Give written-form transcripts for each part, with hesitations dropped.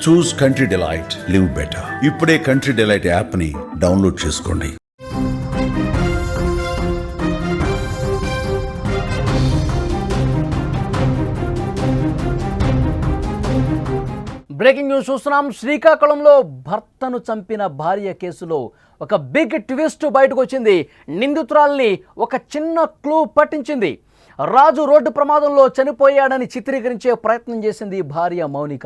చూస్ country delight, live better. ఇప్పుడే country delight app ని download చేసుకోండి. బ్రేకింగ్ న్యూస్ చూస్తున్నాం. శ్రీకాకుళంలో భర్తను చంపిన భార్య కేసులో ఒక బిగ్ ట్విస్ట్ బయటకు వచ్చింది. నిందితురాల్ని ఒక చిన్న క్లూ పట్టించింది. రాజు రోడ్డు ప్రమాదంలో చనిపోయాడని చిత్రీకరించే ప్రయత్నం చేసింది భార్య మౌనిక.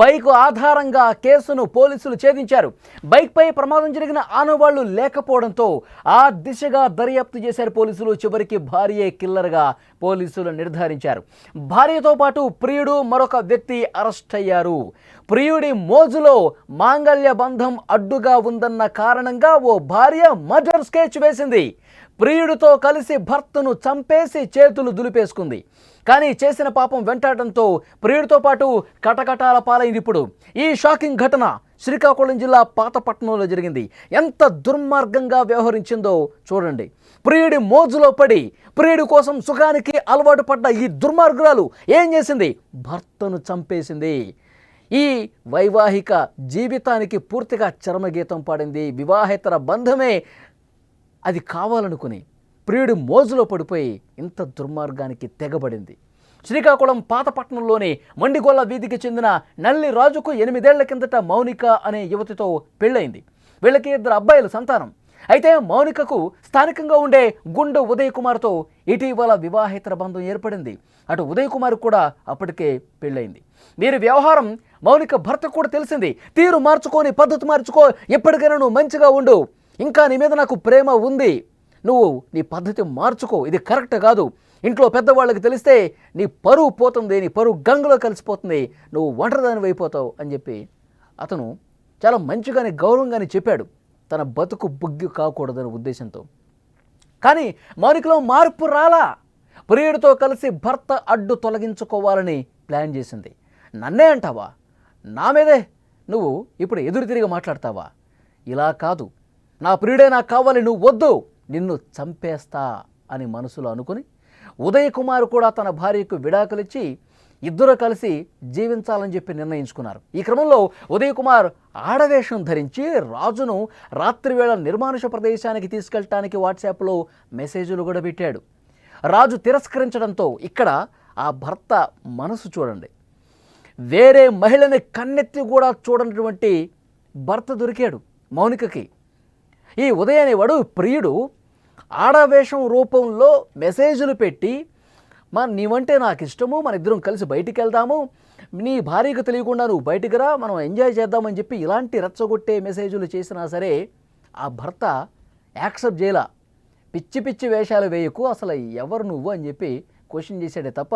బైక్ ఆధారంగా కేసును పోలీసులు ఛేదించారు. బైక్పై ప్రమాదం జరిగిన ఆనవాళ్లు లేకపోవడంతో ఆ దిశగా దర్యాప్తు చేశారు పోలీసులు. చివరికి భార్యే కిల్లర్గా పోలీసులు నిర్ధారించారు. భార్యతో పాటు ప్రియుడు మరొక వ్యక్తి అరెస్ట్ అయ్యారు. ప్రియుడి మోజులో మాంగళ్య బంధం అడ్డుగా ఉందన్న కారణంగా ఓ భార్య మర్డర్ స్కెచ్ వేసింది. ప్రియుడితో కలిసి భర్తను చంపేసి చేతులు దులిపేసుకుంది. కానీ చేసిన పాపం వెంటాడటంతో ప్రియుడితో పాటు కటకటాల పాలైంది. ఇప్పుడు ఈ షాకింగ్ ఘటన శ్రీకాకుళం జిల్లా పాతపట్నంలో జరిగింది. ఎంత దుర్మార్గంగా వ్యవహరించిందో చూడండి. ప్రియుడి మోజులో పడి ప్రియుడి కోసం సుఖానికి అలవాటు పడ్డ ఈ దుర్మార్గురాలు ఏం చేసింది? భర్తను చంపేసింది. ఈ వైవాహిక జీవితానికి పూర్తిగా చరమగీతం పాడింది. వివాహేతర బంధమే అది కావాలనుకుని ప్రియుడి మోజులో పడిపోయి ఇంత దుర్మార్గానికి తెగబడింది. శ్రీకాకుళం పాతపట్నంలోని మండిగొల్ల వీధికి చెందిన నల్లి రాజుకు 8 ఏళ్ల కిందట మౌనిక అనే యువతితో పెళ్ళయింది. వీళ్ళకి 2 అబ్బాయిల సంతానం. అయితే మౌనికకు స్థానికంగా ఉండే గుండు ఉదయ్ కుమార్తో ఇటీవల వివాహేతర బంధం ఏర్పడింది. అటు ఉదయ్ కుమార్ కూడా అప్పటికే పెళ్ళయింది. వీరి వ్యవహారం మౌనిక భర్తకు కూడా తెలిసింది. తీరు మార్చుకొని పద్ధతి మార్చుకో, ఎప్పటికైనా నువ్వు మంచిగా ఉండు, ఇంకా నీ మీద నాకు ప్రేమ ఉంది, నువ్వు నీ పద్ధతి మార్చుకో, ఇది కరెక్ట్ కాదు, ఇంట్లో పెద్దవాళ్ళకి తెలిస్తే నీ పరువు పోతుంది, నీ పరువు గంగలో కలిసిపోతుంది, నువ్వు ఒంటరిదాని అయిపోతావు అని చెప్పి అతను చాలా మంచిగానే గౌరవంగానే చెప్పాడు, తన బతుకు బుగ్గి కాకూడదనే ఉద్దేశంతో. కానీ మౌనికలో మార్పు రాలా. ప్రియుడితో కలిసి భర్త అడ్డు తొలగించుకోవాలని ప్లాన్ చేసింది. నన్నే అంటావా, నా మీదే నువ్వు ఇప్పుడు ఎదురు తిరిగి మాట్లాడతావా? ఇలా కాదు, నా ప్రియుడే నాకు కావాలి, నువ్వు వద్దు, నిన్ను చంపేస్తా అని మనసులో అనుకుని ఉదయ్ కుమార్ కూడా తన భార్యకు విడాకులిచ్చి ఇద్దరు కలిసి జీవించాలని చెప్పి నిర్ణయించుకున్నారు. ఈ క్రమంలో ఉదయ్ కుమార్ ఆడవేషం ధరించి రాజును రాత్రివేళ నిర్మానుష ప్రదేశానికి తీసుకెళ్ళటానికి వాట్సాప్లో మెసేజ్లు కూడా పెట్టాడు. రాజు తిరస్కరించడంతో ఇక్కడ ఆ భర్త మనసు చూడండి. వేరే మహిళని కన్నెత్తి కూడా చూడనటువంటి భర్త దొరికాడు మౌనికకి. ఈ ఉదయ్ అనేవాడు ప్రియుడు ఆడవేషం రూపంలో మెసేజ్లు పెట్టి, నీవంటే నాకు ఇష్టము, మన ఇద్దరం కలిసి బయటికి వెళ్దాము, నీ భార్యకు తెలియకుండా నువ్వు బయటికి రా, మనం ఎంజాయ్ చేద్దామని చెప్పి ఇలాంటి రెచ్చగొట్టే మెసేజ్లు చేసినా సరే ఆ భర్త యాక్సెప్ట్ చేయలా. పిచ్చి పిచ్చి వేషాలు వేయకు, అసలు ఎవరు నువ్వు అని చెప్పి క్వశ్చన్ చేశాడే తప్ప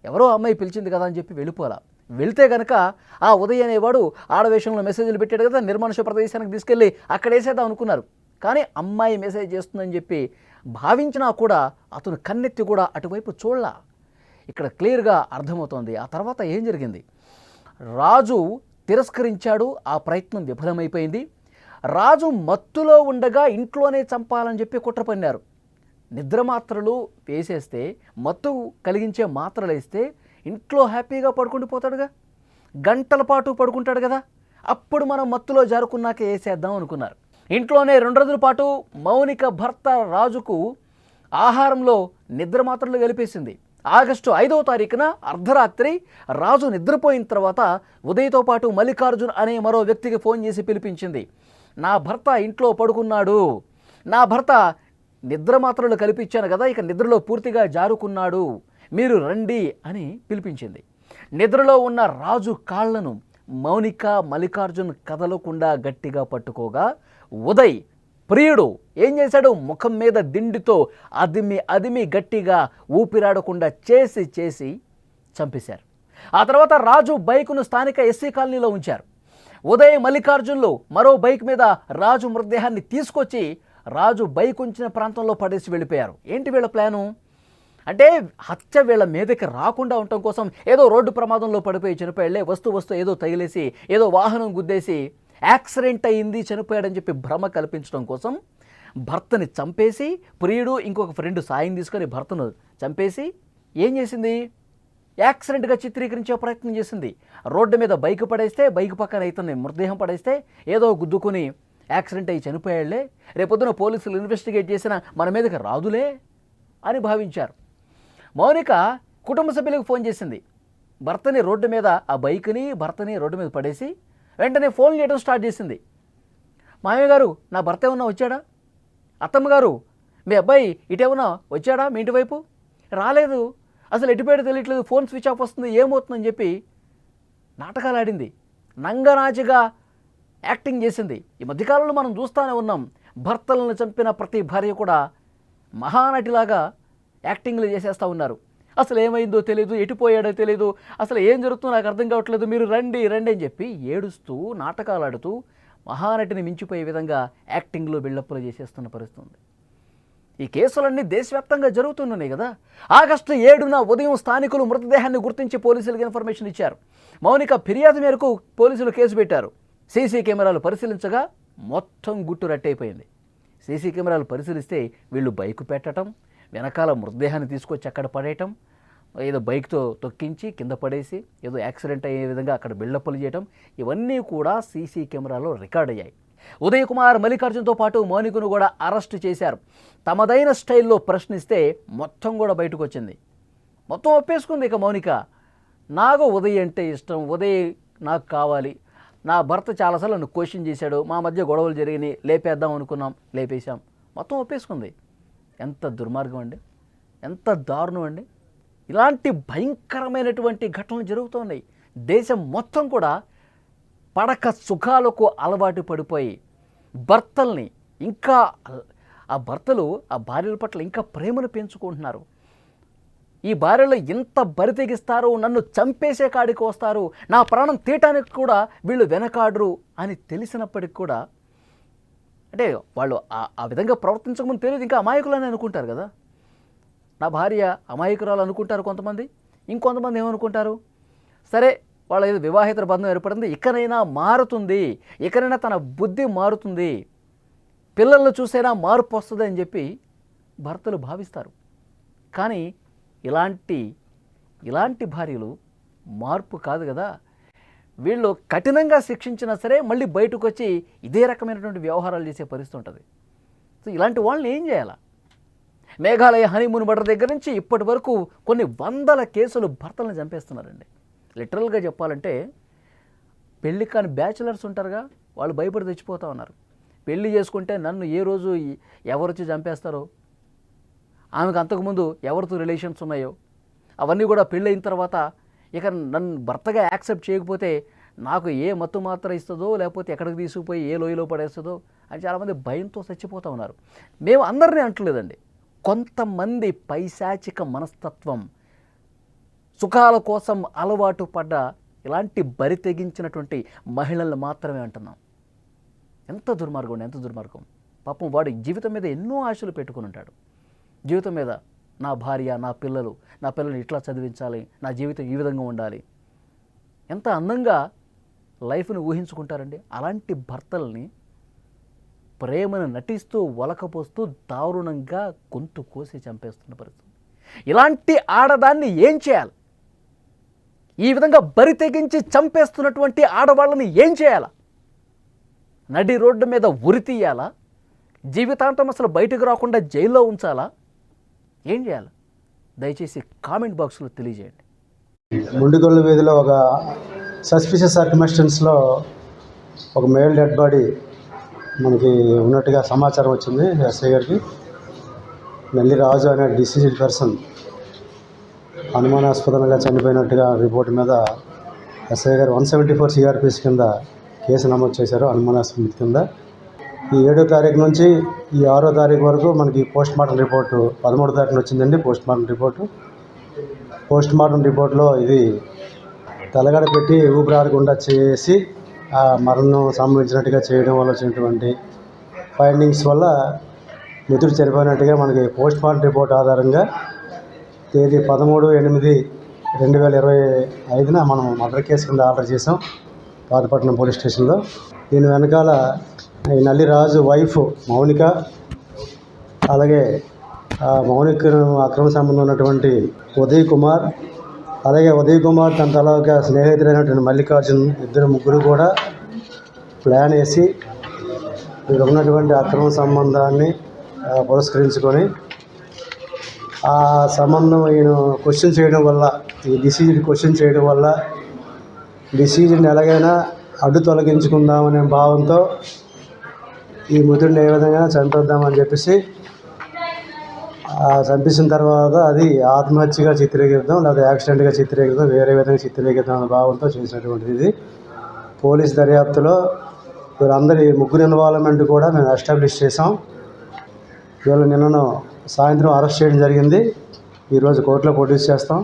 ఎవరో అమ్మాయి పిలిచింది కదా అని చెప్పి వెళ్ళిపోలా. వెళ్తే కనుక ఆ ఉదయ్ అనేవాడు ఆడవేషంలో మెసేజ్లు పెట్టాడు కదా, నిర్మానుష ప్రదేశానికి తీసుకెళ్ళి అక్కడ వేసేద్దాం అనుకున్నారు. కానీ అమ్మాయి మెసేజ్ చేస్తుందని చెప్పి భావించినా కూడా అతను కన్నెత్తి కూడా అటువైపు చూడలా. ఇక్కడ క్లియర్గా అర్థమవుతోంది ఆ తర్వాత ఏం జరిగింది. రాజు తిరస్కరించాడు, ఆ ప్రయత్నం విఫలమైపోయింది. రాజు మత్తులో ఉండగా ఇంట్లోనే చంపాలని చెప్పి కుట్ర పన్నారు. నిద్ర మాత్రలు వేసేస్తే, మత్తు కలిగించే మాత్రలు వేస్తే ఇంట్లో హ్యాపీగా పడుకుండిపోతాడుగా, గంటల పాటు పడుకుంటాడు కదా, అప్పుడు మనం మత్తులో జారుకున్నాక వేసేద్దాం అనుకున్నారు. ఇంట్లోనే 2 రోజుల పాటు మౌనిక భర్త రాజుకు ఆహారంలో నిద్ర మాత్రలు కలిపేసింది. ఆగస్టు 5వ తారీఖున అర్ధరాత్రి రాజు నిద్రపోయిన తర్వాత ఉదయ్తో పాటు మల్లికార్జున్ అనే మరో వ్యక్తికి ఫోన్ చేసి పిలిపించింది. నా భర్త ఇంట్లో పడుకున్నాడు, నా భర్త నిద్ర మాత్రలు కల్పించాను కదా, ఇక నిద్రలో పూర్తిగా జారుకున్నాడు, మీరు రండి అని పిలిపించింది. నిద్రలో ఉన్న రాజు కాళ్లను మౌనిక మల్లికార్జున్ కదలకుండా గట్టిగా పట్టుకోగా ఉదయ్ ప్రియుడు ఏం చేశాడు, ముఖం మీద దిండితో అదిమి గట్టిగా ఊపిరాడకుండా చేసి చంపేశారు. ఆ తర్వాత రాజు బైకును స్థానిక ఎస్సీ కాలనీలో ఉంచారు. ఉదయ్ మల్లికార్జున్లు మరో బైక్ మీద రాజు మృతదేహాన్ని తీసుకొచ్చి రాజు బైక్ ఉంచిన ప్రాంతంలో పడేసి వెళ్ళిపోయారు. ఏంటి వీళ్ళ ప్లాను అంటే, హత్య వీళ్ళ మీదకి రాకుండా ఉండటం కోసం ఏదో రోడ్డు ప్రమాదంలో పడిపోయి చనిపోయాళ్లే, వస్తూ ఏదో తగిలేసి ఏదో వాహనం గుద్దేసి యాక్సిడెంట్ అయ్యింది చనిపోయాడని చెప్పి భ్రమ కల్పించడం కోసం భర్తని చంపేసి, ప్రియుడు ఇంకొక ఫ్రెండ్ సాయం తీసుకొని భర్తను చంపేసి ఏం చేసింది, యాక్సిడెంట్గా చిత్రీకరించే ప్రయత్నం చేసింది. రోడ్డు మీద బైక్ పడేస్తే, బైక్ పక్కన ఇతన్ని మృతదేహం పడేస్తే ఏదో గుద్దుకుని యాక్సిడెంట్ అయ్యి చనిపోయాళ్లే, రేపొద్దున పోలీసులు ఇన్వెస్టిగేట్ చేసినా మన మీదకి రాదులే అని భావించారు. మౌనిక కుటుంబ సభ్యులకు ఫోన్ చేసింది. భర్తని రోడ్డు మీద, ఆ బైక్ని భర్తని రోడ్డు మీద పడేసి వెంటనే ఫోన్ చేయడం స్టార్ట్ చేసింది. మామయ్య గారు, నా భర్త ఏమన్నా వచ్చాడా? అత్తమ్మ గారు, మీ అబ్బాయి ఇటేమన్నా వచ్చాడా మీ ఇంటి వైపు? రాలేదు, అసలు ఎటుపోయాడో తెలియట్లేదు, ఫోన్ స్విచ్ ఆఫ్ వస్తుంది, ఏమవుతుందని చెప్పి నాటకాలు ఆడింది. నంగనాచిగా యాక్టింగ్ చేసింది. ఈ మధ్యకాలంలో మనం చూస్తూనే ఉన్నాం, భర్తలను చంపిన ప్రతి భార్య కూడా మహానటిలాగా యాక్టింగ్లు చేసేస్తూ ఉన్నారు. అసలు ఏమైందో తెలియదు, ఎటుపోయాడో తెలియదు, అసలు ఏం జరుగుతుందో నాకు అర్థం కావట్లేదు, మీరు రండి రండి అని చెప్పి ఏడుస్తూ నాటకాలు ఆడుతూ మహానటిని మించిపోయే విధంగా యాక్టింగ్లో బిల్డప్లు చేసేస్తున్న పరిస్థితి ఉంది. ఈ కేసులన్నీ దేశవ్యాప్తంగా జరుగుతున్నాయి కదా. ఆగస్టు 7న ఉదయం స్థానికులు మృతదేహాన్ని గుర్తించి పోలీసులకు ఇన్ఫర్మేషన్ ఇచ్చారు. మౌనిక ఫిర్యాదు మేరకు పోలీసులు కేసు పెట్టారు. సీసీ కెమెరాలు పరిశీలించగా మొత్తం గుట్టు రట్టయిపోయింది. సీసీ కెమెరాలు పరిశీలిస్తే వీళ్ళు బైకు పెట్టడం, వెనకాల మృతదేహాన్ని తీసుకొచ్చి అక్కడ పడేయటం, ఏదో బైక్తో తొక్కించి కింద పడేసి ఏదో యాక్సిడెంట్ అయ్యే విధంగా అక్కడ బిల్డప్లు చేయటం, ఇవన్నీ కూడా సీసీ కెమెరాలో రికార్డ్ అయ్యాయి. ఉదయ్ కుమార్, మల్లికార్జున్తో పాటు మౌనికను కూడా అరెస్ట్ చేశారు. తమదైన స్టైల్లో ప్రశ్నిస్తే మొత్తం కూడా బయటకు వచ్చింది. మొత్తం ఒప్పేసుకుంది. ఇక మౌనిక, నాకు ఉదయ్ అంటే ఇష్టం, ఉదయ్ నాకు కావాలి, నా భర్త చాలాసార్లు నన్ను క్వశ్చన్ చేశాడు, మా మధ్య గొడవలు జరిగినాయి, లేపేద్దాం అనుకున్నాం, లేపేశాం, మొత్తం ఒప్పేసుకుంది. ఎంత దుర్మార్గం అండి, ఎంత దారుణం అండి. ఇలాంటి భయంకరమైనటువంటి ఘటనలు జరుగుతున్నాయి. దేశం మొత్తం కూడా పడక సుఖాలకు అలవాటు పడిపోయి భర్తల్ని ఇంకా, ఆ భర్తలు ఆ భార్యల పట్ల ఇంకా ప్రేమను పెంచుకుంటున్నారు. ఈ భార్యలు ఎంత బరి తెగిస్తారు, నన్ను చంపేసే కాడికి వస్తారు, నా ప్రాణం తీయటానికి కూడా వీళ్ళు వెనకాడరు అని తెలిసినప్పటికి కూడా, అంటే వాళ్ళు ఆ విధంగా ప్రవర్తించకముందు తెలియదు, ఇంకా అమాయకులని అనుకుంటారు కదా. నా భార్య అమాయకురాలు అనుకుంటారు కొంతమంది. ఇంకొంతమంది ఏమనుకుంటారు, సరే వాళ్ళ ఏదో వివాహిత బంధం ఏర్పడింది, ఇకనైనా మారుతుంది, ఇకనైనా తన బుద్ధి మారుతుంది, పిల్లలను చూసైనా మార్పు వస్తుంది అని చెప్పి భర్తలు భావిస్తారు. కానీ ఇలాంటి భార్యలు మార్పు కాదు కదా. వీళ్ళు కఠినంగా శిక్షించినా సరే మళ్ళీ బయటకు వచ్చి ఇదే రకమైనటువంటి వ్యవహారాలు చేసే పరిస్థితి ఉంటుంది. సో ఇలాంటి వాళ్ళని ఏం చేయాలా? మేఘాలయ హనీమూన్ మర్డర్ దగ్గర నుంచి ఇప్పటి వరకు కొన్ని వందల కేసులు భర్తలను చంపేస్తున్నారండి. లిటరల్గా చెప్పాలంటే పెళ్ళి కాని బ్యాచులర్స్ ఉంటారుగా, వాళ్ళు భయపడి తెచ్చిపోతూ ఉన్నారు. పెళ్లి చేసుకుంటే నన్ను ఏ రోజు ఎవరొచ్చి చంపేస్తారో, ఆమెకు అంతకుముందు ఎవరితో రిలేషన్స్ ఉన్నాయో అవన్నీ కూడా పెళ్ళి అయిన తర్వాత ఇక నన్ను భర్తగా యాక్సెప్ట్ చేయకపోతే నాకు ఏ మత్తు మాత్ర ఇస్తుందో, లేకపోతే ఎక్కడికి తీసుకుపోయి ఏ లోయలో పడేస్తుందో అని చాలామంది భయంతో చచ్చిపోతూ ఉన్నారు. మేము అందరినీ అంటలేదండి, కొంతమంది పైశాచిక మనస్తత్వం, సుఖాల కోసం అలవాటు పడ్డ ఇలాంటి బరి తెగించినటువంటి మహిళలను మాత్రమే అంటున్నాం. ఎంత దుర్మార్గం, ఎంత దుర్మార్గం. పాపం వాడు జీవితం మీద ఎన్నో ఆశలు పెట్టుకుని ఉంటాడు. జీవితం మీద నా భార్య, నా పిల్లల్ని ఇట్లా చదివించాలి, నా జీవితం ఈ విధంగా ఉండాలి, ఎంత అందంగా లైఫ్ని ఊహించుకుంటారండి. అలాంటి భర్తల్ని ప్రేమను నటిస్తూ వలకపోస్తూ దారుణంగా గొంతు కోసి చంపేస్తున్న పరిస్థితి. ఇలాంటి ఆడదాన్ని ఏం చేయాలి? ఈ విధంగా బరి తెగించి చంపేస్తున్నటువంటి ఆడవాళ్ళని ఏం చేయాలా? నడి రోడ్డు మీద ఉరి తీయాలా? జీవితాంతం అసలు బయటకు రాకుండా జైల్లో ఉంచాలా? ఏం చేయాలి? దయచేసి కామెంట్ బాక్స్లో తెలియజేయండి. ముండిగొల్లు వీధిలో ఒక సస్పిషియస్ సర్కమ్స్టెన్స్లో ఒక మేల్ డెడ్ బాడీ మనకి ఉన్నట్టుగా సమాచారం వచ్చింది. ఎస్ఐ గారికి నల్లి రాజు అనే డిసీజ్డ్ పర్సన్ అనుమానాస్పదంగా చనిపోయినట్టుగా రిపోర్ట్ మీద ఎస్ఐ గారు 174 సిఆర్పిసి కింద కేసు నమోదు చేశారు. అనుమానాస్పద కింద ఈ 7వ తారీఖు నుంచి ఈ 6వ తారీఖు వరకు మనకి పోస్ట్ మార్టం రిపోర్టు 13వ తారీఖున వచ్చిందండి. పోస్ట్ మార్టం రిపోర్ట్లో ఇది తలగడ పెట్టి ఊపిరాడకుండా చేసి ఆ మరణం సంభవించినట్టుగా చేయడం వల్ల వచ్చినటువంటి ఫైండింగ్స్ వల్ల మృతుడు చనిపోయినట్టుగా మనకి పోస్ట్ మార్టం రిపోర్ట్ ఆధారంగా తేదీ 13/8/2025 మనం మర్డర్ కేసు కింద ఆర్డర్ చేసాం పాతపట్నం పోలీస్ స్టేషన్లో. దీని వెనకాల ఈ నల్లి రాజు వైఫ్ మౌనిక, అలాగే మౌనికను అక్రమ సంబంధం ఉన్నటువంటి ఉదయ్ కుమార్, అలాగే ఉదయ్ కుమార్ తన తలక స్నేహితులైనటువంటి మల్లికార్జున్ ముగ్గురు కూడా ప్లాన్ వేసి ఇక్కడ ఉన్నటువంటి అక్రమ సంబంధాన్ని పురస్కరించుకొని ఆ సంబంధం ఈయన క్వశ్చన్ చేయడం వల్ల, ఈ డిసీజ్ని క్వశ్చన్ చేయడం వల్ల డిసీజ్ని ఎలాగైనా అడ్డు తొలగించుకుందామనే భావంతో ఈ మృతుడిని ఏ విధంగా చంపేద్దామని చెప్పేసి చంపేసిన తర్వాత అది ఆత్మహత్యగా చిత్రీకరిద్దాం లేదా యాక్సిడెంట్గా చిత్రీకరిద్దాం, వేరే విధంగా చిత్రీకరిద్దాం అనే భావంతో చేసినటువంటిది ఇది. పోలీస్ దర్యాప్తులో వీళ్ళందరి ముగ్గురు ఇన్వాల్వ్మెంట్ కూడా మేము ఎస్టాబ్లిష్ చేసాం. వీళ్ళు నిన్నను సాయంత్రం అరెస్ట్ చేయడం జరిగింది. ఈరోజు కోర్టులో ప్రొడ్యూస్ చేస్తాం.